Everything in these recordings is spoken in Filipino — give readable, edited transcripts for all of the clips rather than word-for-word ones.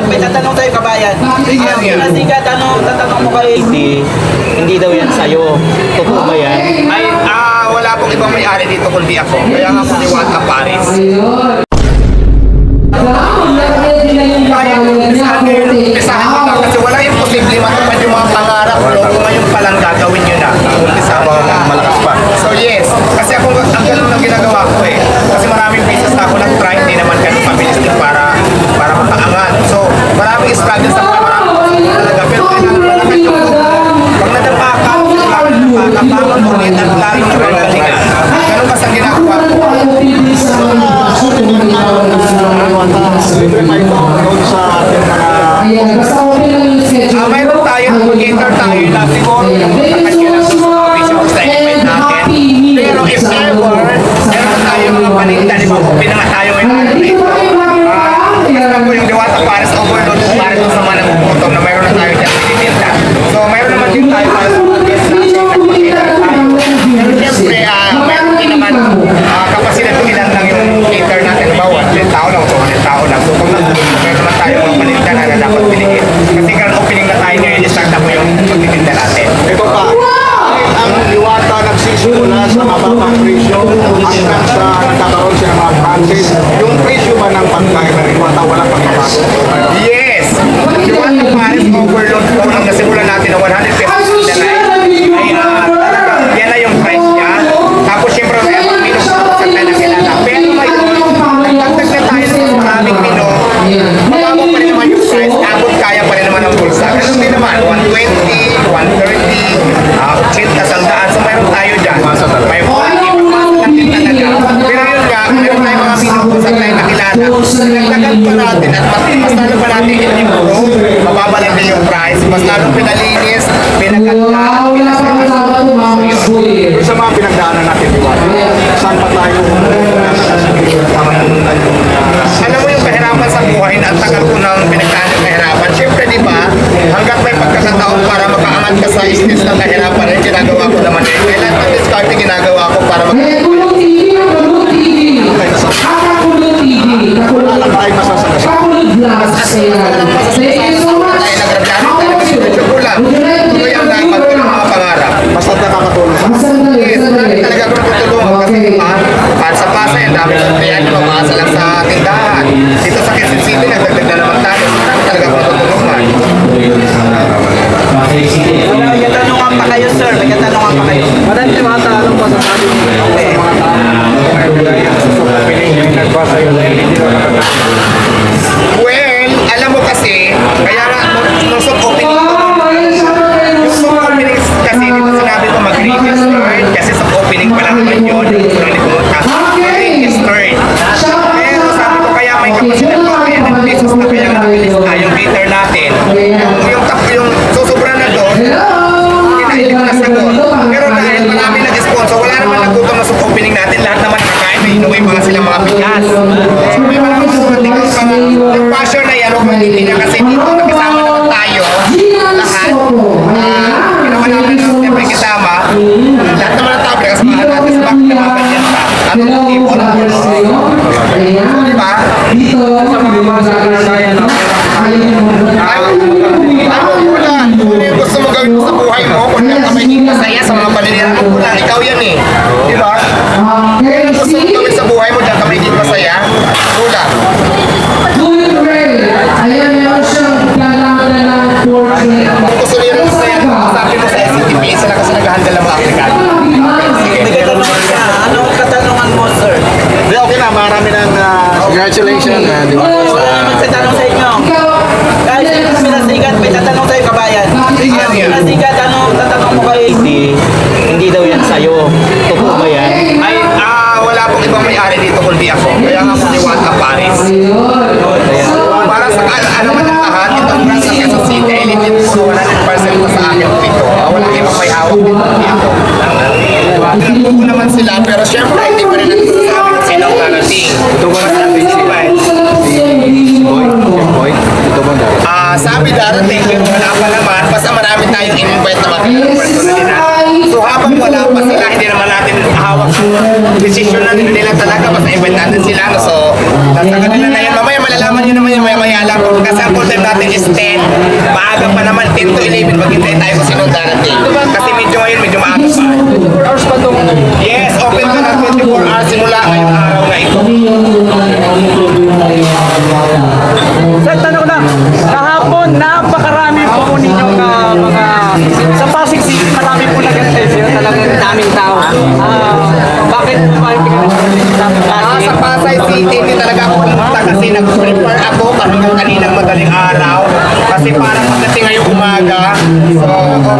Sigat, may tatanong tayo kabayan. Sigat, tatanong mo kay hindi daw yan sa'yo. Totoo ba yan? Ay, wala pong ibang may-ari dito kundi ako. Kaya nga po ni Wata Paris. Kaya umpisahan nyo na kasi wala yung posible matupad yung mga pangarap nyo kung ngayon palang gagawin nyo na. Umpisahan nyo na. Malakas pa. So yes, kasi ako ang ganun lang ginagawa ko eh. Kasi maraming business na ako nag-try, hindi naman ganun pabilis din para makaangat. So maraming struggle sa mga talaga. Pero kailangan malakas yung pag nadapa ka, pangon ulit at lalo nyo ang galingan. Ganun kasi ang ginagawa ko. Mayroon tayo, mag-enter tayo na siguro nakakailan sa official sa event natin. Pero if ever, meron tayo mga paninda, di ba? Pinanga tayo ngayon. Basta po yung Diwata Paris Overload para sa mga nagpupuntom na mayroon na tayo dyan pinipinta. So mayroon naman din tayo para sa mga guests natin nag-cater tayo. Pero siyempre, mayroon din naman kapasidad kung ilan lang yung cater natin. Diba? 100 tao lang, 200 tao lang. So kung mayroon naman tayo mga paninda na dapat piliin. Kasi kung opening na tayo ngayon, start na po yung pagtitinda natin. Ito pa, ang Diwata nagsisimula sa mababang presyo hanggang sa nagkakaroon siya ng mga branches. Yung presyo ba ng pagkain ng Diwata wala pagbabago? Yes! Diwata Paris Overload po ang nasimulan natin na 150 na ay talaga, yan na yung price niya. Tapos syempre may mga menu sa tayo na kilala. Pero ngayon, nagtagtag na tayo sa maraming menu. Mababa pa rin naman yung price, abot kaya pa rin naman ang bulsa. Ganun din naman, 120, 130, 80, sandaan. So mayroon tayo dyan. May 40, pagmasa lang din talaga. Pero yun nga, mayroon tayo mga menu kung saan tayo nakilala. Nagtagal pa natin at mas lalo pa natin in-improve. Mababa lang din yung price. Mas lalo pinalinis, pinaganda, Yung sa mga pinagdaanan natin Diwata, saan pa tayo alam mo yung kahirapan sa buhay na ang tagal ko nang pinagdaan yung kahirapan. Siyempre, di ba, hanggat may pagkakataon para makaangat ka sa istis ng kahirapan, yung ginagawa ko naman yun. Kailan pa discarte ginagawa ko para wala lang tayo masasagasal. Tuloy ang dapat ko ng mga pangarap. Basta nakakatulong sa Yes, talaga ko tutulungan kasi para sa Pasay, ang dami sa kaya mabasa lang sa tindahan. Dito sa Quezon City, nagdagdag na naman tayo. Talaga ko tutulungan. May katanungan pa kayo, sir. May katanungan pa kayo. Madami yung mga tanong pa sa ating mga Well, alam mo kasi, kaya nga, nung soft opening ko, yung soft opening kasi, di ba sinabi ko mag-register, kasi soft opening pa lang naman yun, mag-register. Pero sabi ko, kaya may kapasidad ko, kaya nag-business na, kaya nabilis na yung cater natin. Yung susubra na doon, kinailig ko na sagot. Pero dahil marami nag-sponsor, wala naman nagutom na soft opening natin, lahat naman kakain, may inuwi mga silang mga bigas. So may marami sumating ang passion na yan, huwag hindi na kasi dito, nakisama naman tayo, lahat. Ginawa namin na siyempre kasama, lahat naman ang tao, kasi mahal natin sa bakit na mga ganyan pa. Ano yung tipo na po? Di ba? Ayaw mo lang. Kung yung gusto mo gawin sa buhay mo, kung ka may masaya sa mga paninirahan mo lang, ikaw yan eh. Di ba? Kung yung gusto mo gawin sa buhay mo, dyan ka may masaya, wala. Kung gusto nyo rin masaya, sabi mo sa SCTV, sila kasi nag-handle ng mga Afrikano. May katanungan ka. Anong katanungan mo, sir? Okay na, marami ng congratulations. Wala naman sa tanong sa inyo. Kahit sino kami na sigat, may tatanong tayo kabayan. Sigat, tatanong mo kay hindi daw yan sa'yo. Totoo ba yan? Ay, wala pong ibang may-ari dito kundi ako. Kaya nga po ni Wata Paris. Para sa alaman ng lahat, itong brand sa Quezon City, limited po 100% pa sa akin dito. Walang ibang may hawak dito kundi ako. Alam ko naman sila, pero syempre hindi pa rin nagsasabi kung sino ang darating. Ito ba sabi sila eh? Sabi darating, pero wala pa naman. Basta marami tayong in-invite na mga personalidad. So habang wala pa sila, hindi naman natin hawak decision na nila talaga. Basta invite natin sila. So, nasa kanila na yan. Mamaya malalaman nyo Kasi ang call time natin is 10. Maaga pa naman, 10 to 11. Maghintay tayo kung sino darating. Kasi medyo ngayon, medyo maaga pa. 24 hours pa itong Yes, open ka na 24 hours simula ngayong araw na ito. Sir, tanong lang, kahapon, napakarami po ninyo na mga, sa Pasig City, marami po nag-attend, talagang daming tao. Bakit po ba yung pinag-attend Sa Pasay City, hindi talaga ako pumunta kasi nag-prepare ako hanggang kaninang madaling araw. Kasi parang pagdating ngayong umaga, so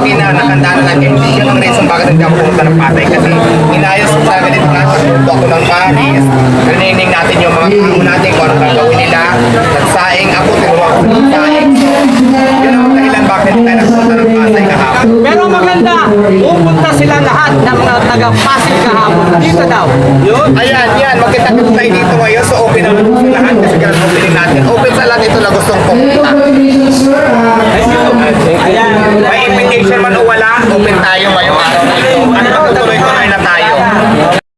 okay na, nakanda na natin. Yun ang reason bakit hindi ako pumunta ng Pasay kasi inayos ko sa ganito na, pumunta ako ng Paris, naninig natin yung mga tao natin kung ano gagawin nila. Nagsaing ako, tinuwa ko ng saing. So, yun ang dahilan bakit tayo nagpunta ng Pasay kahapon. Pero maganda, pupunta sila lahat ng mga taga-Pasig kahapon. Dito daw. Yun. Ayan, yan. Magkita-kita tayo dito ngayon. So, open naman sa lahat kasi kailan opening natin. Open sa lahat ito na gustong pumunta. Ayan. May invitation man o wala, open tayo ngayong araw na ito.